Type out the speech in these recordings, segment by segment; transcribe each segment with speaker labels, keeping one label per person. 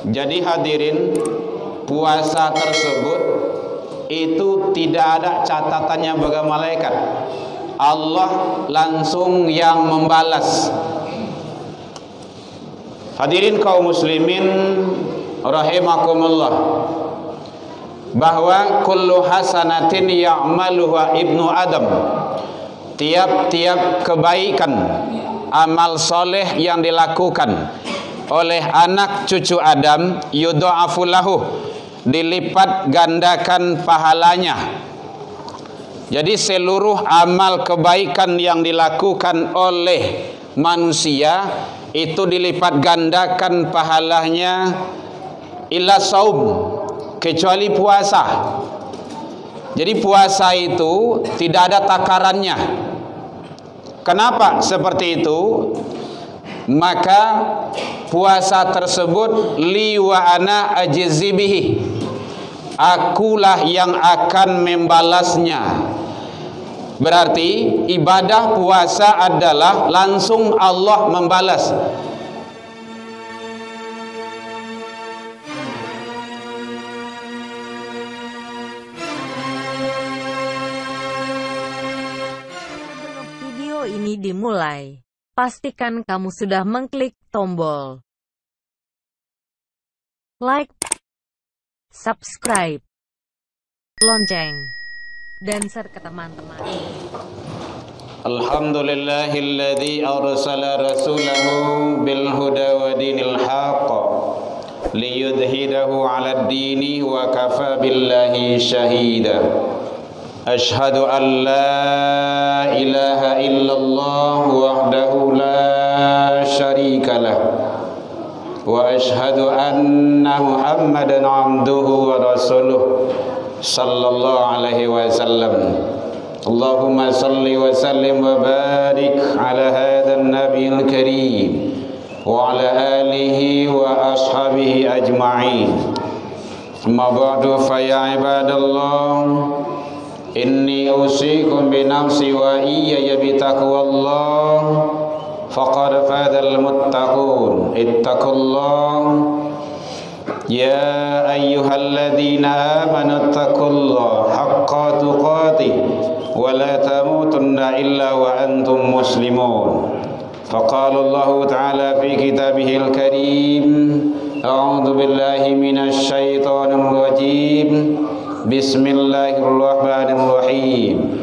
Speaker 1: Jadi hadirin, puasa tersebut itu tidak ada catatannya bagi malaikat. Allah langsung yang membalas. Hadirin kaum muslimin rahimakumullah, bahwa kullu hasanatin ya'maluha ibnu Adam, tiap-tiap kebaikan, amal soleh yang dilakukan oleh anak cucu Adam, yudha'afu lahu, dilipat gandakan pahalanya. Jadi seluruh amal kebaikan yang dilakukan oleh manusia itu dilipat gandakan pahalanya, illa saum, kecuali puasa. Jadi puasa itu tidak ada takarannya. Kenapa seperti itu? Maka puasa tersebut li wa ana ajzi bihi, akulah yang akan membalasnya. Berarti ibadah puasa adalah langsung Allah membalas.
Speaker 2: Video ini dimulai. Pastikan kamu sudah mengklik tombol like, subscribe, lonceng, dan share ke teman-teman.
Speaker 1: Alhamdulillahilladzi arsala rasulahu bil huda wa dinil haqq liyudhidahu 'alad dini wa kafa billahi syahida. Ashhadu an la ilaha illallah wahdahu la syarika lah, wa ashhadu anna Muhammadan 'abduhu wa rasuluh sallallahu alaihi wasallam. Allahumma salli wa sallim wa barik ala hadzal nabiyil karim wa ala alihi wa ashabihi ajma'in. Amma ba'du, fa ya ibadallah, inni usikum bi nafsi wa iyaya bi taqwallah, faqad fadhal muttaqun. Ittaqullah ya ayyuhalladzina amanu taqullaha haqqa tuqatih wa la tamutunna illa wa antum muslimun. Faqala Allah ta'ala fi kitabihil karim, a'udzu billahi minasy syaithanir rajim. Bismillahirrahmanirrahim.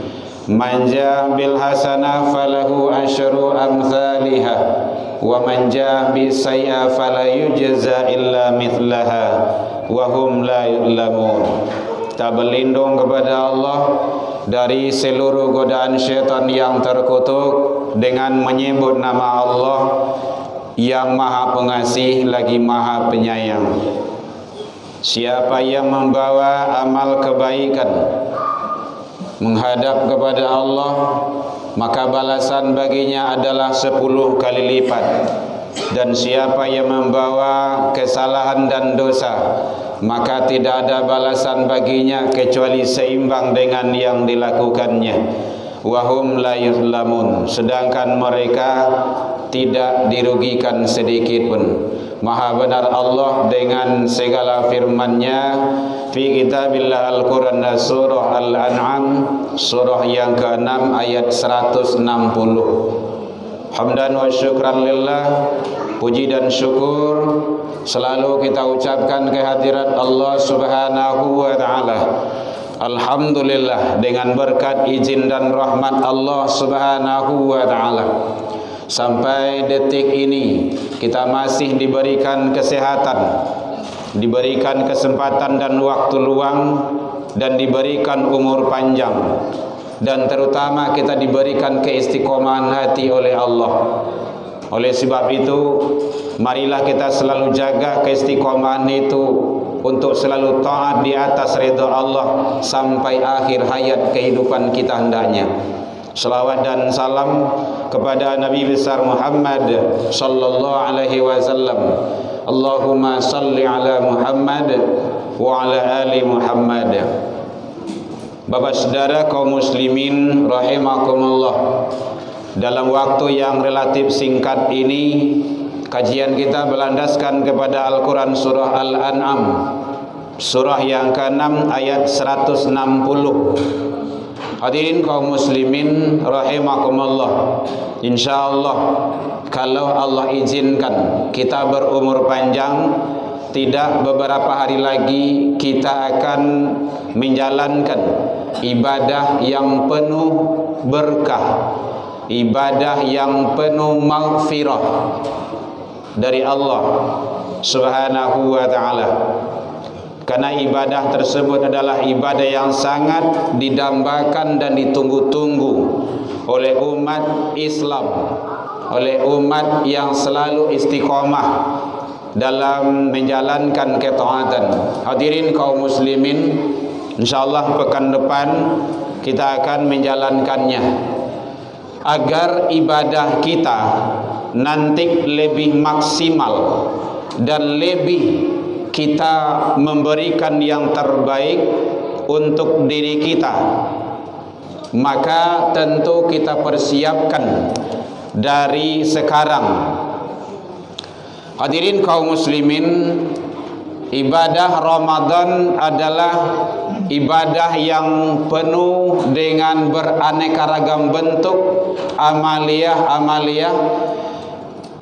Speaker 1: Man jaa bil hasanah falahu asyru amsalihha wa man jaa bis sayyi'ah fala yujza illa mithlaha wa hum la yuzlamun. Kita berlindung kepada Allah dari seluruh godaan syaitan yang terkutuk dengan menyebut nama Allah yang Maha Pengasih lagi Maha Penyayang. Siapa yang membawa amal kebaikan menghadap kepada Allah, maka balasan baginya adalah 10 kali lipat. Dan siapa yang membawa kesalahan dan dosa, maka tidak ada balasan baginya kecuali seimbang dengan yang dilakukannya. Wahum la yuzlamun, sedangkan mereka tidak dirugikan sedikit pun. Maha benar Allah dengan segala firman-Nya fi kitabillah Al-Qur'an, surah Al-An'am, surah yang ke-6 ayat 160. Hamdan wa syukran lillah, puji dan syukur selalu kita ucapkan kehadirat Allah Subhanahu wa taala. Alhamdulillah, dengan berkat izin dan rahmat Allah Subhanahu wa taala, sampai detik ini kita masih diberikan kesehatan, diberikan kesempatan dan waktu luang, dan diberikan umur panjang, dan terutama kita diberikan keistiqomahan hati oleh Allah. Oleh sebab itu, marilah kita selalu jaga keistiqomahan itu untuk selalu taat di atas ridha Allah sampai akhir hayat kehidupan kita hendaknya. Salawat dan salam kepada Nabi besar Muhammad sallallahu alaihi wasallam. Allahumma salli ala Muhammad wa ala ali Muhammad. Bapak saudara kaum muslimin rahimakumullah, dalam waktu yang relatif singkat ini Kajian kita berlandaskan kepada Al-Quran surah Al-An'am, surah yang ke-6 ayat 160. Hadirin kaum muslimin rahimakumullah, insyaallah kalau Allah izinkan kita berumur panjang, tidak beberapa hari lagi kita akan menjalankan ibadah yang penuh berkah, ibadah yang penuh maghfirah dari Allah Subhanahu wa ta'ala. Karena ibadah tersebut adalah ibadah yang sangat didambakan dan ditunggu-tunggu oleh umat Islam, oleh umat yang selalu istiqomah dalam menjalankan ketaatan. Hadirin kaum muslimin, insyaallah pekan depan kita akan menjalankannya agar ibadah kita nanti lebih maksimal dan lebih kita memberikan yang terbaik untuk diri kita. Maka tentu kita persiapkan dari sekarang. Hadirin kaum muslimin, ibadah Ramadan adalah ibadah yang penuh dengan beraneka ragam bentuk amaliyah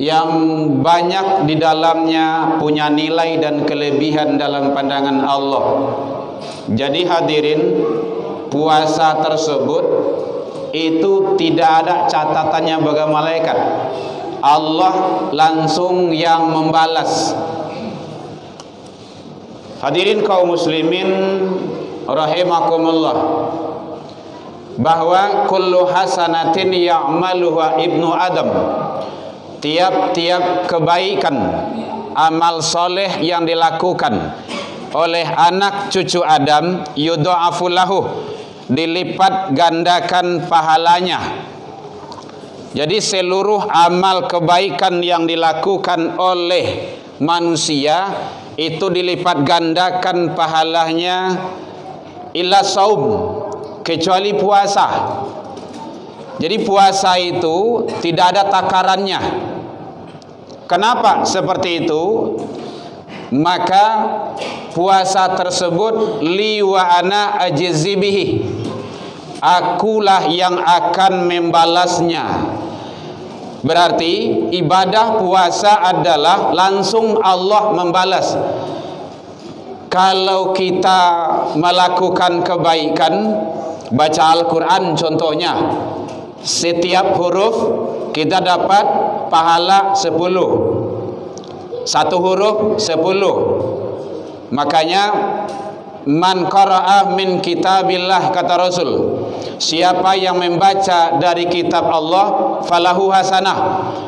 Speaker 1: yang banyak di dalamnya punya nilai dan kelebihan dalam pandangan Allah. Jadi hadirin, puasa tersebut itu tidak ada catatannya bagi malaikat. Allah langsung yang membalas. Hadirin kaum muslimin rahimakumullah, bahwa kullu hasanatin ya'maluha ibnu Adam, tiap-tiap kebaikan amal soleh yang dilakukan oleh anak cucu Adam, yudha'afu lahu, dilipat gandakan pahalanya. Jadi seluruh amal kebaikan yang dilakukan oleh manusia itu dilipat gandakan pahalanya, illa saum, kecuali puasa. Jadi puasa itu tidak ada takarannya. Kenapa seperti itu? Maka puasa tersebut li wa ana ajzi bihi, akulah yang akan membalasnya. Berarti ibadah puasa adalah langsung Allah membalas. Kalau kita melakukan kebaikan, baca Al-Quran contohnya, setiap huruf kita dapat pahala 10. Satu huruf 10. Makanya man qara'a min kitabillah, kata Rasul, siapa yang membaca dari kitab Allah, falahu hasanah,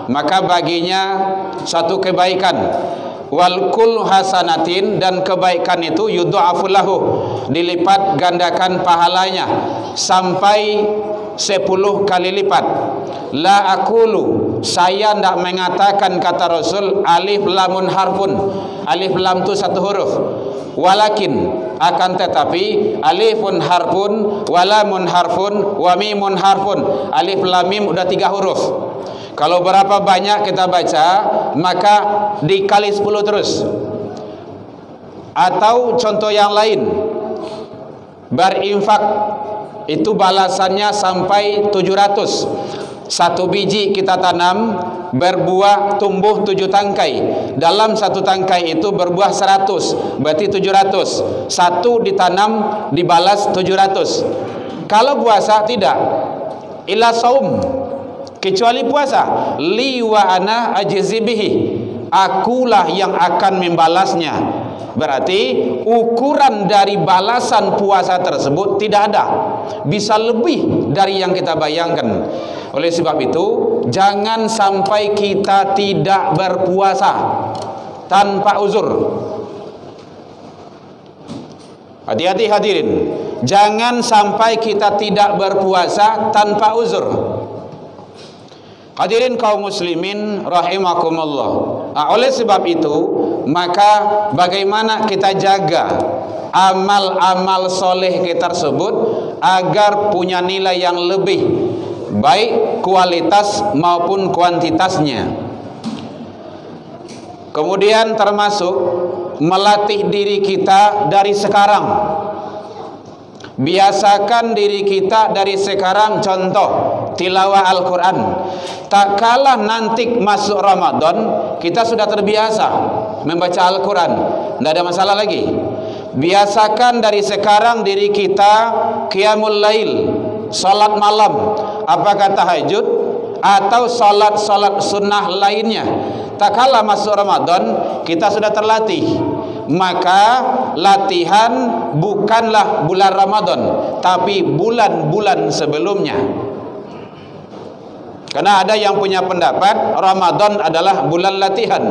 Speaker 1: maka baginya satu kebaikan. Wal kullu hasanatin, dan kebaikan itu yudha'afu lahu, dilipat gandakan pahalanya sampai 10 kali lipat. La aqulu, saya tidak mengatakan, kata Rasul, alif lamun harfun, alif lam itu satu huruf, walakin, akan tetapi, alifun harfun, walamun harfun, wa mimun harfun. Alif lam mim udah 3 huruf. Kalau berapa banyak kita baca, maka dikali 10 terus. Atau contoh yang lain, berinfak itu balasannya sampai 700. Satu biji kita tanam, berbuah tumbuh 7 tangkai. Dalam satu tangkai itu berbuah 100, berarti 700. Satu ditanam dibalas 700. Kalau puasa tidak, illa saum, kecuali puasa, li wa ana ajzi bihi, akulah yang akan membalasnya. Berarti ukuran dari balasan puasa tersebut tidak ada, bisa lebih dari yang kita bayangkan. Oleh sebab itu, jangan sampai kita tidak berpuasa tanpa uzur. Hati-hati hadirin, jangan sampai kita tidak berpuasa tanpa uzur. Hadirin kaum muslimin rahimakumullah. Oleh sebab itu, maka bagaimana kita jaga amal-amal soleh kita tersebut agar punya nilai yang lebih baik kualitas maupun kuantitasnya. Kemudian termasuk melatih diri kita dari sekarang. Biasakan diri kita dari sekarang. Contoh, tilawah Al-Quran. Tak kalah nanti masuk Ramadan, kita sudah terbiasa membaca Al-Quran, tidak ada masalah lagi. Biasakan dari sekarang diri kita qiyamul lail, salat malam, apakah tahajud atau salat-salat sunnah lainnya. Tak kalah masuk Ramadan, kita sudah terlatih. Maka latihan bukanlah bulan Ramadan, tapi bulan-bulan sebelumnya. Karena ada yang punya pendapat Ramadan adalah bulan latihan.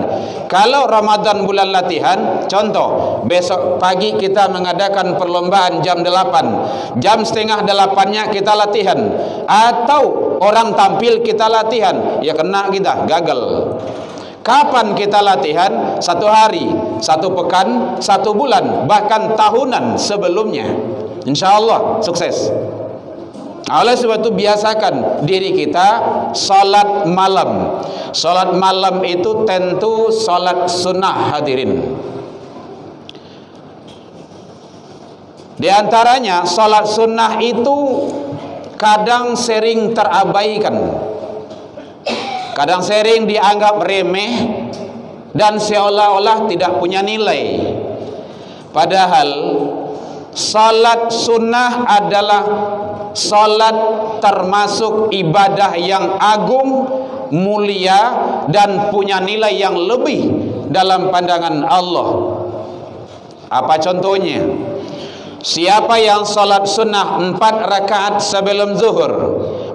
Speaker 1: Kalau Ramadan bulan latihan, contoh, besok pagi kita mengadakan perlombaan jam 8, jam setengah 8-nya kita latihan, atau orang tampil kita latihan, ya kena kita, gagal. Kapan kita latihan? 1 hari, 1 pekan, 1 bulan, bahkan tahunan sebelumnya. Insya Allah sukses. Oleh sebab itu biasakan diri kita salat malam. Salat malam itu tentu salat sunnah, hadirin. Di antaranya salat sunnah itu kadang sering terabaikan, kadang sering dianggap remeh dan seolah-olah tidak punya nilai. Padahal salat sunnah adalah salat termasuk ibadah yang agung, mulia, dan punya nilai yang lebih dalam pandangan Allah. Apa contohnya? Siapa yang salat sunnah 4 rakaat sebelum zuhur,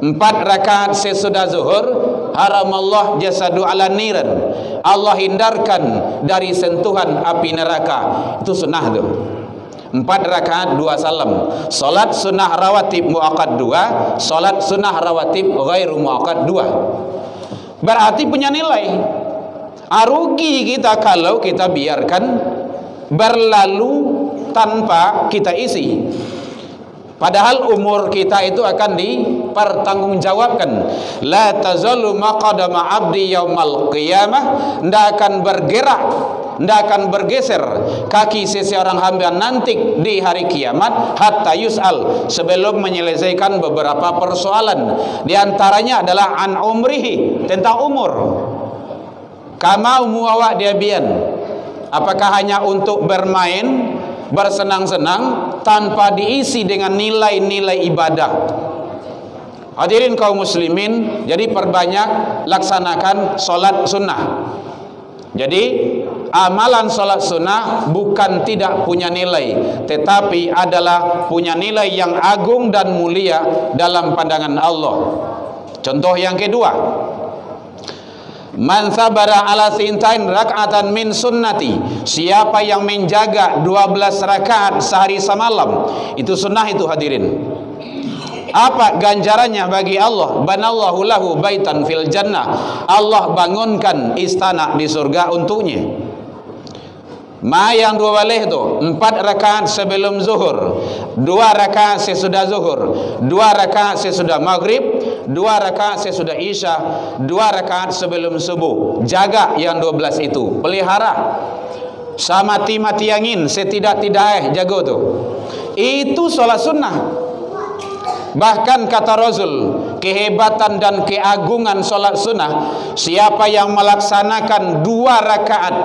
Speaker 1: 4 rakaat sesudah zuhur, haramallah jasadu ala niran, Allah hindarkan dari sentuhan api neraka. Itu sunnah tuh. 4 rakaat 2 salam. Salat sunnah rawatib muakkad 2, salat sunnah rawatib ghairu muakkad 2. Berarti punya nilai. Rugi kita kalau kita biarkan berlalu tanpa kita isi. Padahal umur kita itu akan dipertanggungjawabkan. La tazalu maqadama abdi yaumal qiyamah, tidak akan bergerak, tidak akan bergeser kaki seseorang hamba nanti di hari kiamat hatta yus'al, sebelum menyelesaikan beberapa persoalan. Di antaranya adalah an umrihi, tentang umur. Kama umuwawak diabian, apakah hanya untuk bermain, bersenang-senang tanpa diisi dengan nilai-nilai ibadah. Hadirin kaum muslimin, jadi perbanyak laksanakan solat sunnah. Jadi amalan solat sunnah bukan tidak punya nilai, tetapi adalah punya nilai yang agung dan mulia dalam pandangan Allah. Contoh yang kedua, man sabara ala sintain rak'atan min sunnati, siapa yang menjaga 12 rakaat sehari semalam, itu sunnah itu, hadirin. Apa ganjarannya bagi Allah? Banallahu lahu baitan fil jannah, Allah bangunkan istana di surga untuknya. Ma yang 2 boleh itu 4 rakaat sebelum zuhur, 2 rakaat sesudah zuhur, 2 rakaat sesudah maghrib, 2 rakaat sesudah isya, 2 rakaat sebelum subuh. Jaga yang 12 itu, pelihara. Sama mati angin setidak-tidak jago tuh. Itu sholat sunnah. Bahkan kata Rasul, kehebatan dan keagungan sholat sunnah, siapa yang melaksanakan 2 rakaat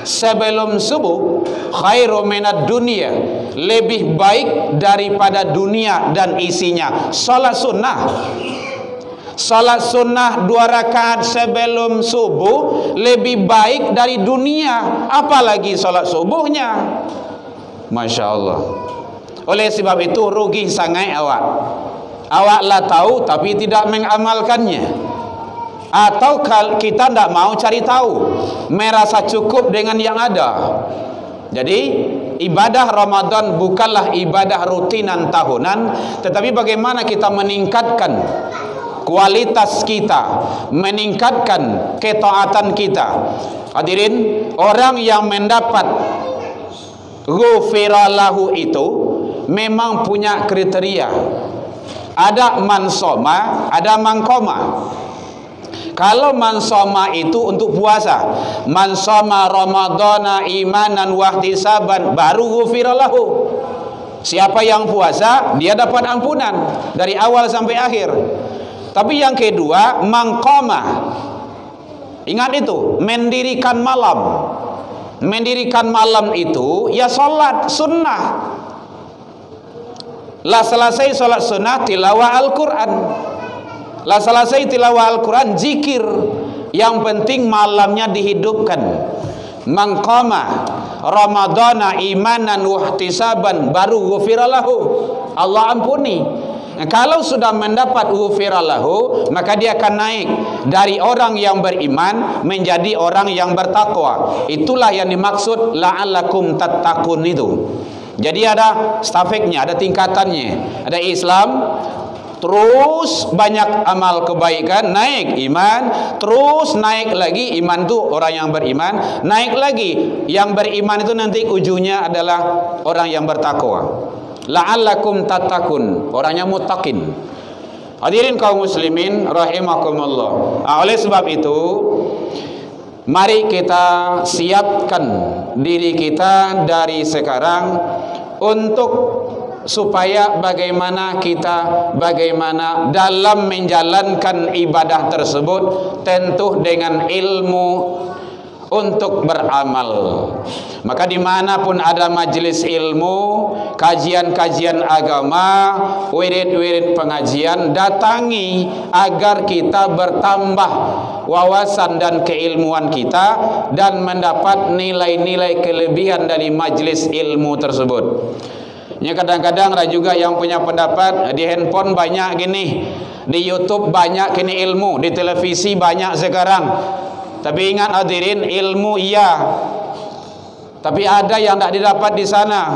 Speaker 1: sebelum subuh, khairu minad dunia, lebih baik daripada dunia dan isinya. Sholat sunnah. Salat sunnah 2 rakaat sebelum subuh lebih baik dari dunia, apalagi salat subuhnya. Masya Allah. Oleh sebab itu rugi sangat awak. Awaklah tahu tapi tidak mengamalkannya. Atau kita tidak mau cari tahu, merasa cukup dengan yang ada. Jadi ibadah Ramadan bukanlah ibadah rutinan tahunan, tetapi bagaimana kita meningkatkan kualitas kita, meningkatkan ketaatan kita. Hadirin, orang yang mendapat ghufira lahu itu memang punya kriteria. Ada man soma, ada man koma. Kalau mansoma itu untuk puasa, mansoma ramadhana imanan wahtisaban baru ghufiralahu. Siapa yang puasa dia dapat ampunan dari awal sampai akhir. Tapi yang kedua, mangqama, ingat itu, mendirikan malam. Mendirikan malam itu ya salat sunnah. Lah selesai salat sunnah tilawah Al-Quran. Lah selesai tilawah Al-Quran zikir. Yang penting malamnya dihidupkan. Mangqama ramadhana imanan wahtisaban baru ghufiralahu, Allah ampuni. Kalau sudah mendapat ghufiralahu, maka dia akan naik dari orang yang beriman menjadi orang yang bertakwa. Itulah yang dimaksud la'allakum tattaqun itu. Jadi ada stafeknya, ada tingkatannya. Ada Islam, terus banyak amal kebaikan, naik iman, terus naik lagi iman itu orang yang beriman, naik lagi yang beriman itu nanti ujungnya adalah orang yang bertakwa. La'allakum tattaqun, orangnya muttaqin. Hadirin kaum muslimin rahimakumullah. Oleh sebab itu, mari kita siapkan diri kita dari sekarang untuk supaya bagaimana dalam menjalankan ibadah tersebut tentu dengan ilmu untuk beramal. Maka dimanapun ada majelis ilmu, kajian-kajian agama, wirid-wirid pengajian, datangi agar kita bertambah wawasan dan keilmuan kita dan mendapat nilai-nilai kelebihan dari majelis ilmu tersebut. Ya, kadang-kadang ada juga yang punya pendapat di handphone banyak gini, di YouTube banyak gini ilmu, di televisi banyak sekarang. Tapi ingat hadirin, ilmu iya, tapi ada yang tidak didapat di sana.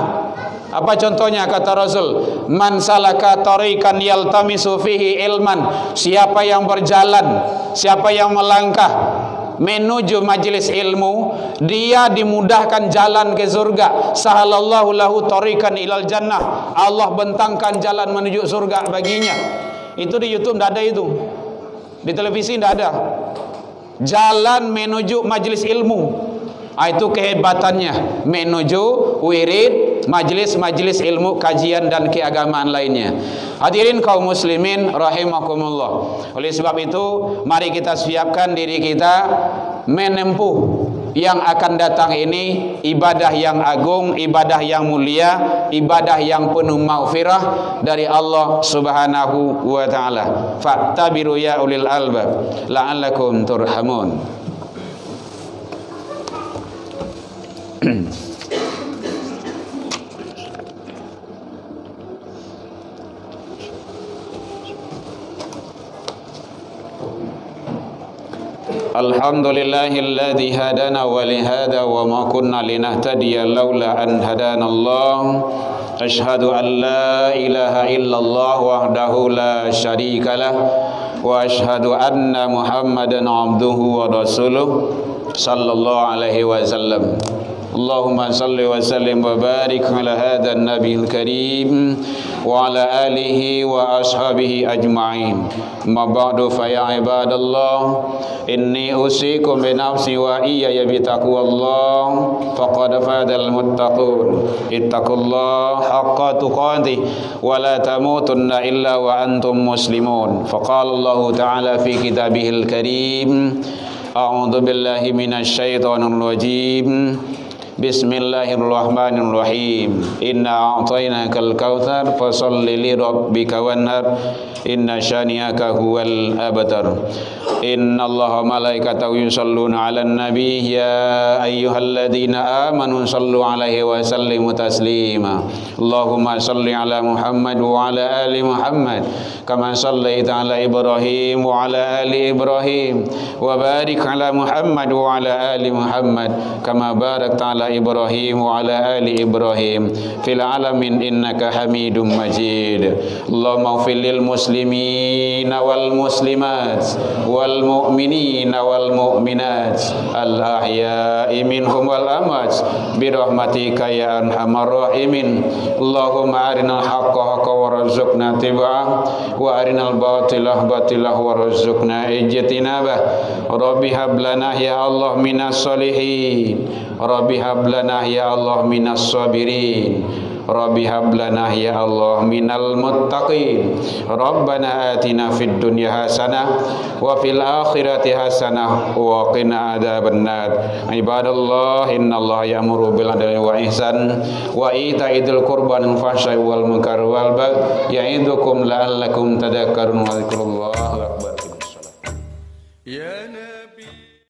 Speaker 1: Apa contohnya? Kata Rasul, man salaka tariqan yaltamisu fihi ilman, siapa yang berjalan, siapa yang melangkah menuju majelis ilmu, dia dimudahkan jalan ke surga. Sahalallahu lahu tariqan ilal jannah, Allah bentangkan jalan menuju surga baginya. Itu di YouTube tidak ada, itu di televisi tidak ada. Jalan menuju majelis ilmu, itu kehebatannya, menuju wirid, majelis-majelis ilmu, kajian dan keagamaan lainnya. Hadirin kaum muslimin rahimakumullah. Oleh sebab itu, mari kita siapkan diri kita menempuh yang akan datang ini, ibadah yang agung, ibadah yang mulia, ibadah yang penuh maghfirah dari Allah Subhanahu wa taala. Fa'tabiru ya ulil albab la'allakum turhamun. Alhamdulillahilladzi hadana wa lihada wa ma kunna linahtadiya laula an hadanallah. Asyhadu an la ilaha illallah wahdahu la syarikalah wa asyhadu anna Muhammadan abduhu wa rasuluh sallallahu alaihi wasallam. Allahumma salli wa sallim wa barik ala hadha an-nabiyil karim wa ala alihi wa ashabihi ajma'in. Ma ba'du fa ya ibadallah, inni usikum bi nafsi wa iyaya bi taqwallah faqad fadal muttaqun. Ittaqullaha haqqa tuqatih wa la tamutunna illa wa antum muslimun. Faqala Allah ta'ala fi kitabihil karim, a'udzu billahi minasy syaithanir rajim. Bismillahirrahmanirrahim. Inna a'tainakal kautsar fasholli li rabbika wanhar. Inna syani'aka huwal abtar. Innallaha malaikatahu yusholluna 'alan nabi ya ayyuhalladzina amanu shallu 'alaihi wa sallimu taslima. Allahumma shalli 'ala Muhammad wa 'ala ali Muhammad kama shallaita 'ala Ibrahim wa 'ala ali Ibrahim wa barik 'ala Muhammad wa 'ala ali Muhammad kama barakta 'ala ala Ibrahim wa ala ali Ibrahim fil alamin innaka Hamidum Majid. Allahumma ighfir lil muslimin wal muslimat wal mu'minin wal mu'minat al ahya'i minhum wal amwat bi rahmatika ya arhamar rahimin. Allahumma arinal haqqa haqqan warzuqna tiba'ah wa arinal batilah batilah warzuqna ijtinabah. Rabbi hab lana ya Allah minas solihin, Rabbi hab lana ya Allah minas sabirin, Rabbi hab lana ya Allah minal muttaqin. Rabbana atina fid dunya hasanah wa fil akhirati hasanah wa qina adzabannar. Ibadallah innallaha ya'muru bil adli wa ihsan wa ita'idil qurba wal fahsya'i wal munkar wal baghi ya'idukum la'allakum tadhakkarun wa dzikrullahi akbar.